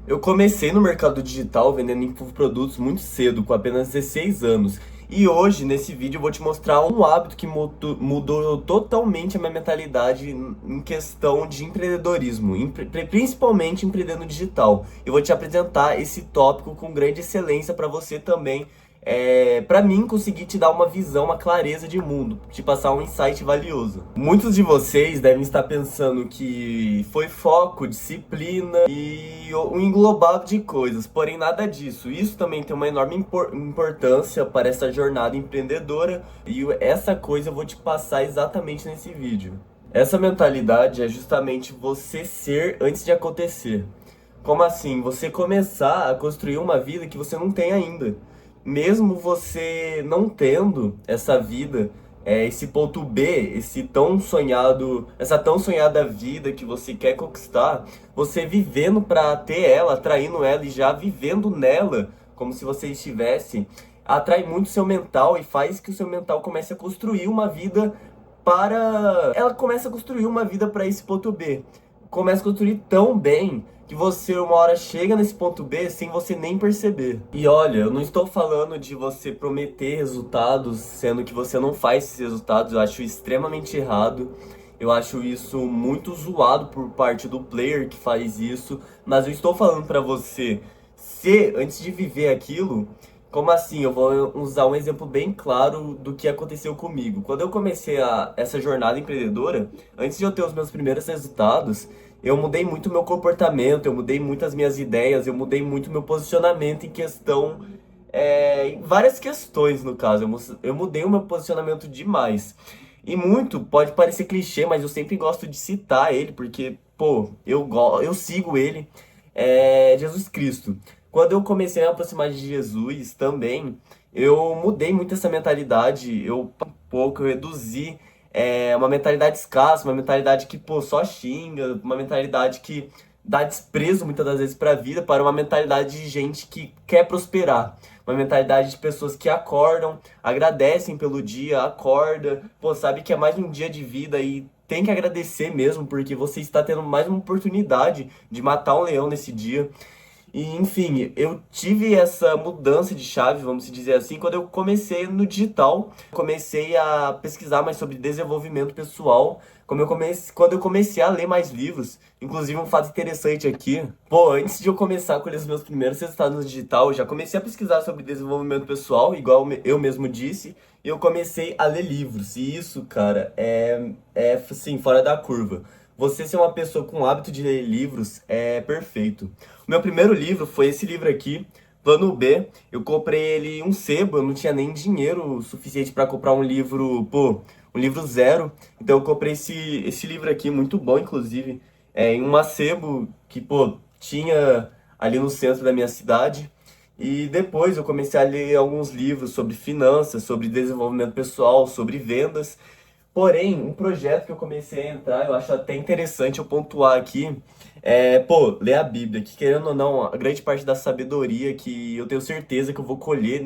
Eu comecei no mercado digital vendendo infoprodutos muito cedo, com apenas 16 anos. E hoje, nesse vídeo, eu vou te mostrar um hábito que mudou totalmente a minha mentalidade em questão de empreendedorismo, principalmente empreendendo digital. Eu vou te apresentar esse tópico com grande excelência para você também, para mim conseguir te dar uma visão, uma clareza de mundo, te passar um insight valioso. Muitos de vocês devem estar pensando que foi foco, disciplina e um englobado de coisas, porém nada disso. Isso também tem uma enorme importância para essa jornada empreendedora e essa coisa eu vou te passar exatamente nesse vídeo. Essa mentalidade é justamente você ser antes de acontecer. Como assim? Você começar a construir uma vida que você não tem ainda. Mesmo você não tendo essa vida, esse ponto B, essa tão sonhada vida que você quer conquistar, você vivendo para ter ela, atraindo ela e já vivendo nela, como se você estivesse, atrai muito seu mental e faz que o seu mental comece a construir uma vida para. Ela começa a construir uma vida para esse ponto B. Começa a construir tão bem que você uma hora chega nesse ponto B sem você nem perceber. E olha, eu não estou falando de você prometer resultados, sendo que você não faz esses resultados. Eu acho extremamente errado. Eu acho isso muito zoado por parte do player que faz isso. Mas eu estou falando para você ser, antes de viver aquilo, como assim? Eu vou usar um exemplo bem claro do que aconteceu comigo. Quando eu comecei essa jornada empreendedora, antes de eu ter os meus primeiros resultados, eu mudei muito meu comportamento, eu mudei muito as minhas ideias, eu mudei muito meu posicionamento em questão, em várias questões no caso. Eu mudei o meu posicionamento demais. E muito, pode parecer clichê, mas eu sempre gosto de citar ele, porque, pô, eu sigo ele, Jesus Cristo. Quando eu comecei a me aproximar de Jesus também, eu mudei muito essa mentalidade, eu reduzi uma mentalidade escassa, uma mentalidade que, pô, só xinga, uma mentalidade que dá desprezo muitas das vezes para a vida, para uma mentalidade de gente que quer prosperar. Uma mentalidade de pessoas que acordam, agradecem pelo dia, acorda, pô, sabe que é mais um dia de vida e tem que agradecer mesmo, porque você está tendo mais uma oportunidade de matar um leão nesse dia. E, enfim, eu tive essa mudança de chave, vamos dizer assim, quando eu comecei no digital. Comecei a pesquisar mais sobre desenvolvimento pessoal, quando eu comecei a ler mais livros. Inclusive, um fato interessante aqui, pô, antes de eu começar a colher os meus primeiros resultados no digital, eu já comecei a pesquisar sobre desenvolvimento pessoal, igual eu mesmo disse, e eu comecei a ler livros. E isso, cara, assim, fora da curva. Você ser uma pessoa com o hábito de ler livros é perfeito. O meu primeiro livro foi esse livro aqui, Plano B. Eu comprei ele em um sebo, eu não tinha nem dinheiro suficiente para comprar um livro, pô, um livro zero. Então eu comprei esse livro aqui, muito bom, inclusive, em um sebo que, pô, tinha ali no centro da minha cidade. E depois eu comecei a ler alguns livros sobre finanças, sobre desenvolvimento pessoal, sobre vendas. Porém, um projeto que eu comecei a entrar, eu acho até interessante eu pontuar aqui, pô, ler a Bíblia, que querendo ou não, a grande parte da sabedoria que eu tenho certeza que eu vou colher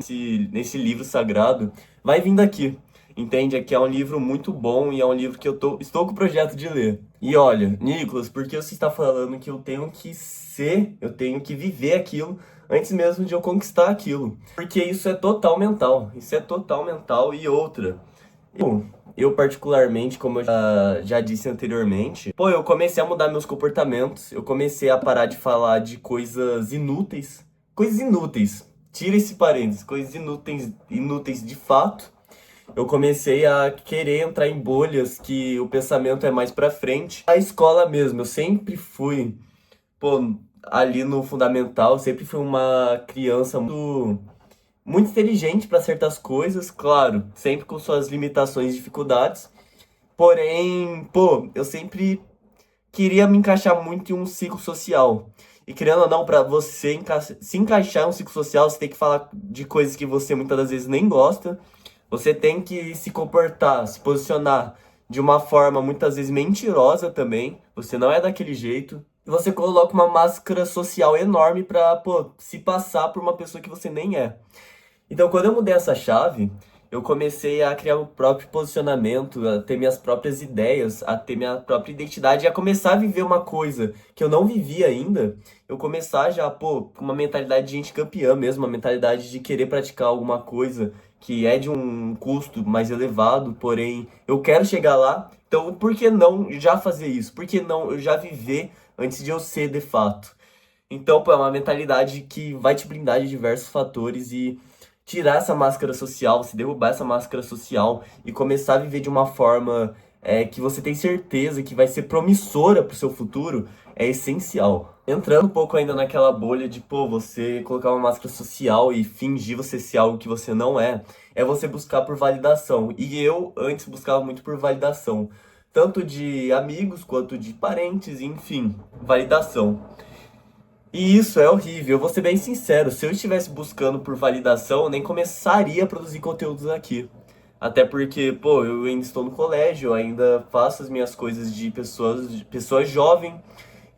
nesse livro sagrado, vai vir daqui, entende? Aqui é um livro muito bom e é um livro que estou com o projeto de ler. E olha, Nicolas, por que você está falando que eu tenho que viver aquilo antes mesmo de eu conquistar aquilo? Porque isso é total mental e outra. Eu particularmente, como eu já disse anteriormente, pô, eu comecei a mudar meus comportamentos, eu comecei a parar de falar de coisas inúteis. Coisas inúteis. Tira esse parênteses, coisas inúteis, inúteis de fato. Eu comecei a querer entrar em bolhas que o pensamento é mais pra frente. A escola mesmo, eu sempre fui, pô, ali no fundamental, eu sempre fui uma criança muito inteligente para certas coisas, claro, sempre com suas limitações e dificuldades. Porém, pô, eu sempre queria me encaixar muito em um ciclo social. E querendo ou não, para você se encaixar em um ciclo social, você tem que falar de coisas que você muitas das vezes nem gosta. Você tem que se comportar, se posicionar de uma forma muitas vezes mentirosa também. Você não é daquele jeito. E você coloca uma máscara social enorme pra, pô, se passar por uma pessoa que você nem é. Então, quando eu mudei essa chave, eu comecei a criar o próprio posicionamento, a ter minhas próprias ideias, a ter minha própria identidade e a começar a viver uma coisa que eu não vivia ainda. Eu começar já, pô, com uma mentalidade de gente campeã mesmo, uma mentalidade de querer praticar alguma coisa que é de um custo mais elevado, porém eu quero chegar lá. Então, por que não já fazer isso? Por que não eu já viver antes de eu ser de fato? Então, pô, é uma mentalidade que vai te blindar de diversos fatores e tirar essa máscara social, se derrubar essa máscara social e começar a viver de uma forma que você tem certeza que vai ser promissora pro seu futuro, é essencial. Entrando um pouco ainda naquela bolha de, pô, você colocar uma máscara social e fingir você ser algo que você não é você buscar por validação. E eu antes buscava muito por validação, tanto de amigos quanto de parentes, enfim, validação. E isso é horrível. Eu vou ser bem sincero, se eu estivesse buscando por validação, eu nem começaria a produzir conteúdos aqui. Até porque, pô, eu ainda estou no colégio, eu ainda faço as minhas coisas de pessoa jovem.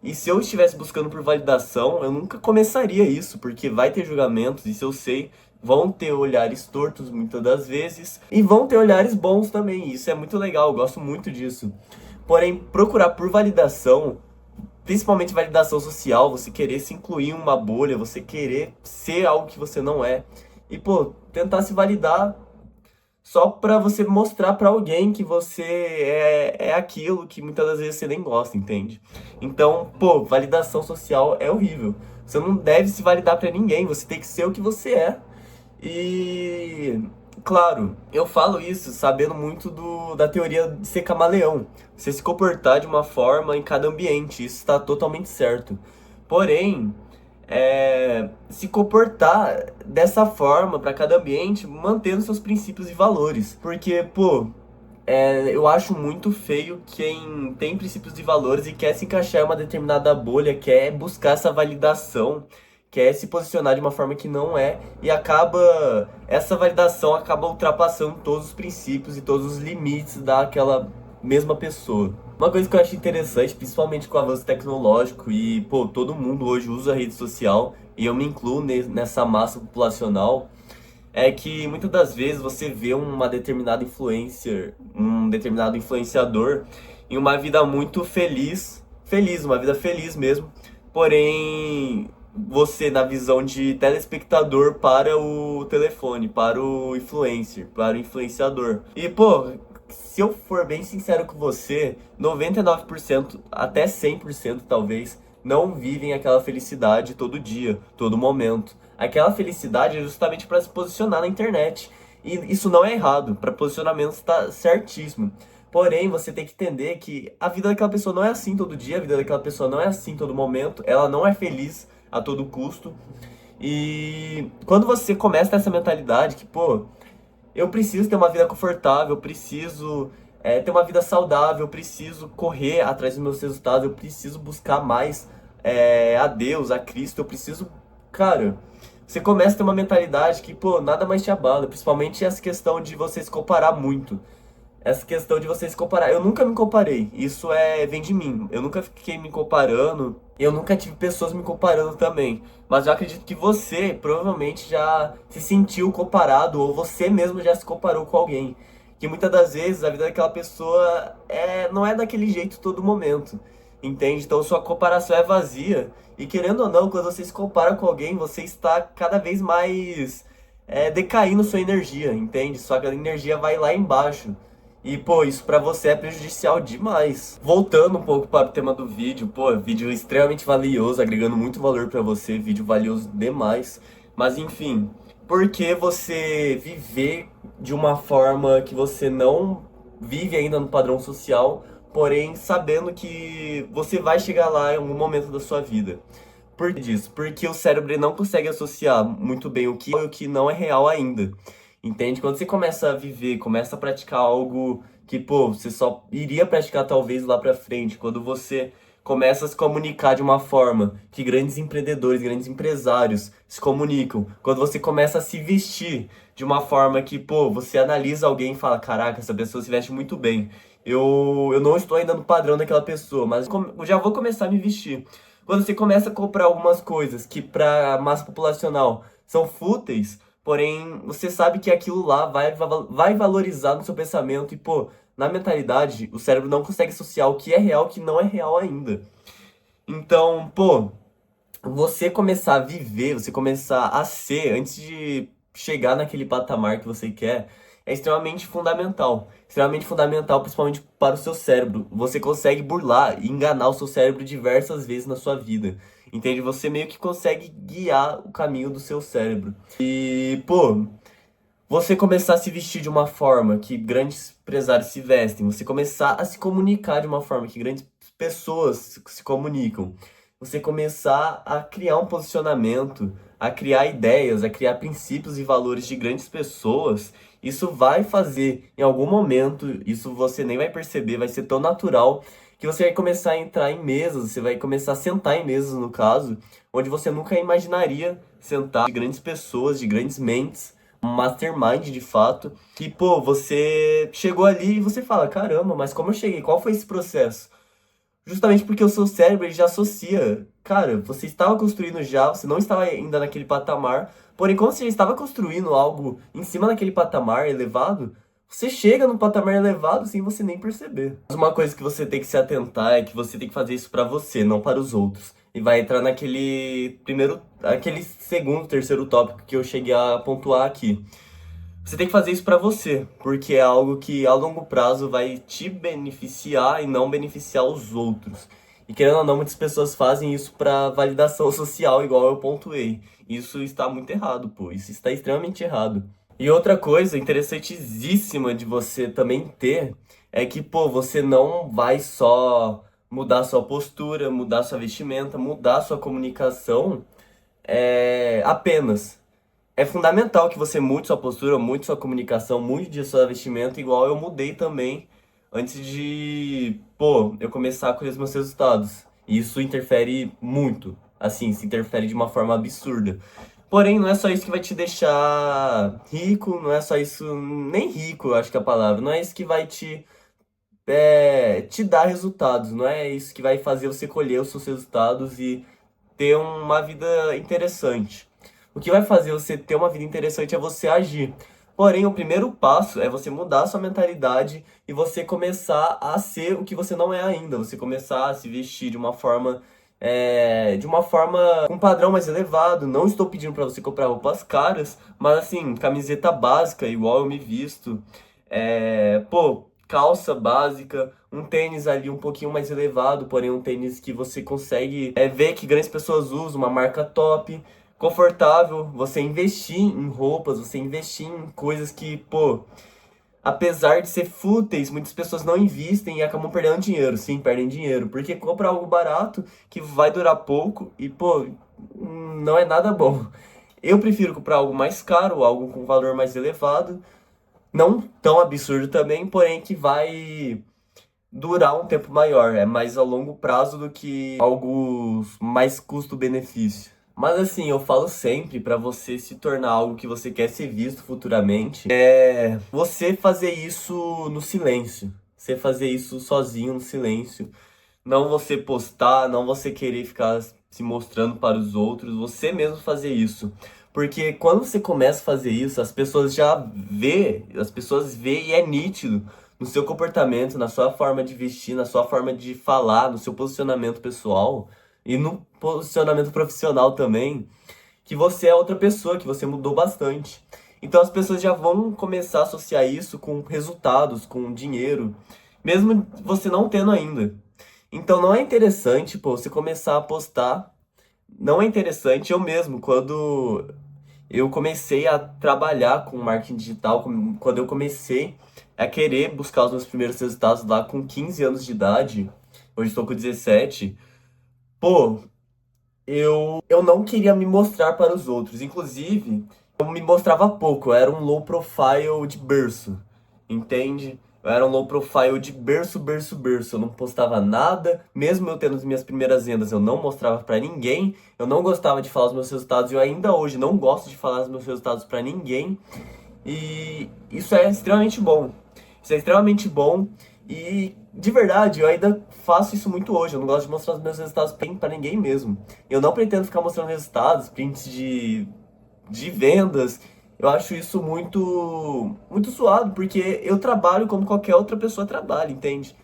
E se eu estivesse buscando por validação, eu nunca começaria isso, porque vai ter julgamentos, isso eu sei. Vão ter olhares tortos muitas das vezes, e vão ter olhares bons também. Isso é muito legal, eu gosto muito disso. Porém, procurar por validação, principalmente validação social, você querer se incluir em uma bolha, você querer ser algo que você não é. E, pô, tentar se validar só pra você mostrar pra alguém que você é aquilo que muitas das vezes você nem gosta, entende? Então, pô, validação social é horrível. Você não deve se validar pra ninguém, você tem que ser o que você é. E, claro, eu falo isso sabendo muito da teoria de ser camaleão. Você se comportar de uma forma em cada ambiente, isso está totalmente certo. Porém, se comportar dessa forma para cada ambiente, mantendo seus princípios e valores. Porque, pô, eu acho muito feio quem tem princípios e valores e quer se encaixar em uma determinada bolha, quer buscar essa validação, quer se posicionar de uma forma que não é, e essa validação acaba ultrapassando todos os princípios e todos os limites daquela mesma pessoa. Uma coisa que eu acho interessante, principalmente com o avanço tecnológico, e pô, todo mundo hoje usa rede social, e eu me incluo nessa massa populacional, é que muitas das vezes você vê uma determinada influencer, um determinado influenciador em uma vida muito feliz, uma vida feliz mesmo. Porém, você na visão de telespectador para o telefone, para o influencer, para o influenciador. E pô, se eu for bem sincero com você, 99% até 100% talvez não vivem aquela felicidade todo dia, todo momento. Aquela felicidade é justamente para se posicionar na internet. E isso não é errado, para posicionamento está certíssimo. Porém, você tem que entender que a vida daquela pessoa não é assim todo dia, a vida daquela pessoa não é assim todo momento, ela não é feliz a todo custo. E quando você começa essa mentalidade que, pô, eu preciso ter uma vida confortável, eu preciso ter uma vida saudável, eu preciso correr atrás dos meus resultados, eu preciso buscar mais a Deus, a Cristo, eu preciso. Cara, você começa a ter uma mentalidade que, pô, nada mais te abala, principalmente essa questão de você se comparar muito. Essa questão de você se comparar. Eu nunca me comparei, isso vem de mim. Eu nunca fiquei me comparando, eu nunca tive pessoas me comparando também. Mas eu acredito que você provavelmente já se sentiu comparado, ou você mesmo já se comparou com alguém. Que muitas das vezes a vida daquela pessoa não é daquele jeito todo momento. Entende? Então sua comparação é vazia. E querendo ou não, quando você se compara com alguém, você está cada vez mais decaindo sua energia, entende? Sua energia vai lá embaixo. E, pô, isso pra você é prejudicial demais. Voltando um pouco para o tema do vídeo, pô, vídeo extremamente valioso, agregando muito valor pra você, vídeo valioso demais. Mas, enfim, por que você viver de uma forma que você não vive ainda no padrão social, porém sabendo que você vai chegar lá em algum momento da sua vida? Por que disso? Porque o cérebro ele não consegue associar muito bem o que é e o que não é real ainda. Entende? Quando você começa a viver, começa a praticar algo que, pô, você só iria praticar talvez lá pra frente, quando você começa a se comunicar de uma forma que grandes empreendedores, grandes empresários se comunicam, quando você começa a se vestir de uma forma que, pô, você analisa alguém e fala, caraca, essa pessoa se veste muito bem. Eu não estou ainda no padrão daquela pessoa, mas eu já vou começar a me vestir. Quando você começa a comprar algumas coisas que pra massa populacional são fúteis, porém você sabe que aquilo lá vai valorizar no seu pensamento e, pô, na mentalidade, o cérebro não consegue associar o que é real e o que não é real ainda. Então, pô, você começar a viver, você começar a ser, antes de chegar naquele patamar que você quer, é extremamente fundamental. Extremamente fundamental, principalmente para o seu cérebro. Você consegue burlar e enganar o seu cérebro diversas vezes na sua vida. Entende? Você meio que consegue guiar o caminho do seu cérebro. E, pô, você começar a se vestir de uma forma que grandes empresários se vestem, você começar a se comunicar de uma forma que grandes pessoas se comunicam, você começar a criar um posicionamento, a criar ideias, a criar princípios e valores de grandes pessoas, isso vai fazer em algum momento, isso você nem vai perceber, vai ser tão natural que você vai começar a entrar em mesas, você vai começar a sentar em mesas, no caso, onde você nunca imaginaria sentar, de grandes pessoas, de grandes mentes, um mastermind de fato, que, pô, você chegou ali e você fala, caramba, mas como eu cheguei? Qual foi esse processo? Justamente porque o seu cérebro ele já associa, cara, você estava construindo já, você não estava ainda naquele patamar, porém, como você já estava construindo algo em cima daquele patamar elevado, você chega num patamar elevado sem você nem perceber. Mas uma coisa que você tem que se atentar é que você tem que fazer isso pra você, não para os outros. E vai entrar naquele primeiro, aquele segundo, terceiro tópico que eu cheguei a pontuar aqui. Você tem que fazer isso pra você, porque é algo que a longo prazo vai te beneficiar e não beneficiar os outros. E querendo ou não, muitas pessoas fazem isso pra validação social, igual eu pontuei. Isso está muito errado, pô. Isso está extremamente errado. E outra coisa interessantíssima de você também ter é que, pô, você não vai só mudar sua postura, mudar sua vestimenta, mudar sua comunicação apenas. É fundamental que você mude sua postura, mude sua comunicação, mude de sua vestimenta, igual eu mudei também antes de, pô, eu começar a colher os meus resultados. E isso interfere muito, assim, se interfere de uma forma absurda. Porém, não é só isso que vai te deixar rico, não é só isso, nem rico, eu acho que é a palavra, não é isso que vai te dar resultados, não é isso que vai fazer você colher os seus resultados e ter uma vida interessante. O que vai fazer você ter uma vida interessante é você agir. Porém, o primeiro passo é você mudar a sua mentalidade e você começar a ser o que você não é ainda. Você começar a se vestir de uma forma com um padrão mais elevado. Não estou pedindo para você comprar roupas caras, mas assim, camiseta básica, igual eu me visto. Pô, calça básica, um tênis ali um pouquinho mais elevado, porém um tênis que você consegue ver que grandes pessoas usam, uma marca top, confortável, você investir em roupas, você investir em coisas que, pô, apesar de ser fúteis, muitas pessoas não investem e acabam perdendo dinheiro. Sim, perdem dinheiro, porque compra algo barato que vai durar pouco e, pô, não é nada bom. Eu prefiro comprar algo mais caro, algo com valor mais elevado, não tão absurdo também, porém que vai durar um tempo maior, é mais a longo prazo do que algo mais custo-benefício. Mas assim, eu falo sempre pra você se tornar algo que você quer ser visto futuramente, é você fazer isso no silêncio. Você fazer isso sozinho no silêncio. Não você postar, não você querer ficar se mostrando para os outros, você mesmo fazer isso. Porque quando você começa a fazer isso, as pessoas vê e é nítido no seu comportamento, na sua forma de vestir, na sua forma de falar, no seu posicionamento pessoal e no posicionamento profissional também, que você é outra pessoa, que você mudou bastante. Então as pessoas já vão começar a associar isso com resultados, com dinheiro, mesmo você não tendo ainda. Então não é interessante, pô, você começar a postar. Não é interessante. Eu mesmo, quando eu comecei a trabalhar com marketing digital, quando eu comecei a querer buscar os meus primeiros resultados lá com 15 anos de idade, hoje estou com 17, pô, eu não queria me mostrar para os outros. Inclusive, eu me mostrava pouco, eu era um low profile de berço, entende? Eu era um low profile de berço, berço, berço. Eu não postava nada, mesmo eu tendo as minhas primeiras vendas, eu não mostrava pra ninguém. Eu não gostava de falar os meus resultados, eu ainda hoje não gosto de falar os meus resultados pra ninguém. E isso é extremamente bom. Isso é extremamente bom e de verdade, eu ainda faço isso muito hoje. Eu não gosto de mostrar os meus resultados pra ninguém mesmo. Eu não pretendo ficar mostrando resultados, prints de vendas. Eu acho isso muito suado, porque eu trabalho como qualquer outra pessoa trabalha, entende?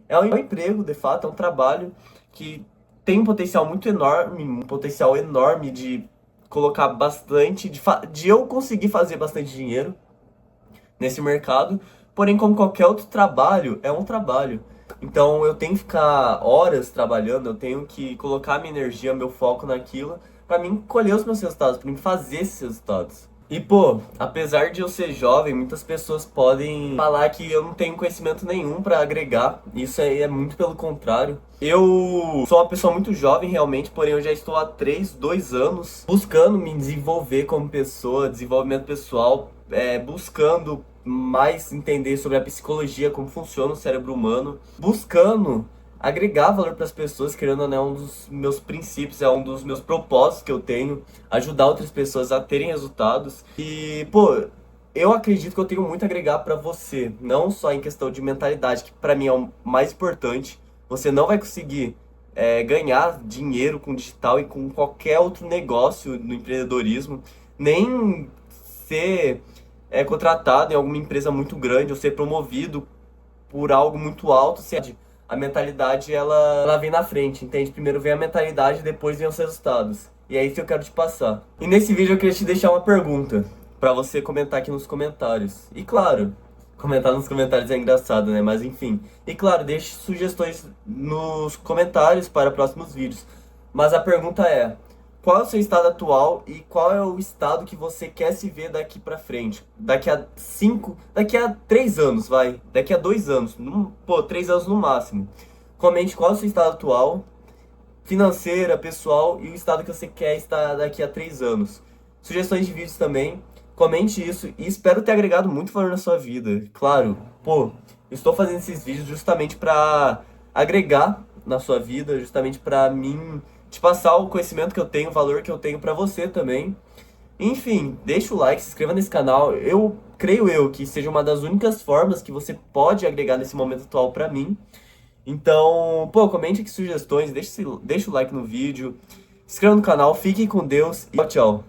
É um emprego, de fato, é um trabalho que tem um potencial muito enorme, um potencial enorme de colocar bastante, de eu conseguir fazer bastante dinheiro nesse mercado. Porém, como qualquer outro trabalho, é um trabalho. Então eu tenho que ficar horas trabalhando, eu tenho que colocar minha energia, meu foco naquilo, pra mim colher os meus resultados, pra mim fazer esses resultados. E pô, apesar de eu ser jovem, muitas pessoas podem falar que eu não tenho conhecimento nenhum pra agregar. Isso aí é muito pelo contrário. Eu sou uma pessoa muito jovem realmente, porém eu já estou há 2 anos buscando me desenvolver como pessoa, desenvolvimento pessoal, buscando mais entender sobre a psicologia, como funciona o cérebro humano, buscando agregar valor para as pessoas, querendo ou não, é um dos meus princípios, é um dos meus propósitos que eu tenho, ajudar outras pessoas a terem resultados. E, pô, eu acredito que eu tenho muito a agregar para você, não só em questão de mentalidade, que para mim é o mais importante. Você não vai conseguir ganhar dinheiro com digital e com qualquer outro negócio no empreendedorismo, nem ser contratado em alguma empresa muito grande ou ser promovido por algo muito alto, a mentalidade ela vem na frente, entende? Primeiro vem a mentalidade, depois vem os resultados. E é isso que eu quero te passar. E nesse vídeo eu queria te deixar uma pergunta pra você comentar aqui nos comentários. E claro, comentar nos comentários é engraçado, né? Mas enfim. E claro, deixe sugestões nos comentários para próximos vídeos. Mas a pergunta é: qual é o seu estado atual e qual é o estado que você quer se ver daqui pra frente? Daqui a 3 anos, vai. Daqui a 2 anos, 3 anos no máximo. Comente qual é o seu estado atual, financeira, pessoal e o estado que você quer estar daqui a 3 anos. Sugestões de vídeos também. Comente isso e espero ter agregado muito valor na sua vida. Claro, pô, eu estou fazendo esses vídeos justamente pra agregar na sua vida, justamente pra mim te passar o conhecimento que eu tenho, o valor que eu tenho pra você também. Enfim, deixa o like, se inscreva nesse canal. Eu creio que seja uma das únicas formas que você pode agregar nesse momento atual pra mim. Então, pô, comente aqui sugestões, deixa o like no vídeo, se inscreva no canal, fique com Deus e tchau, tchau.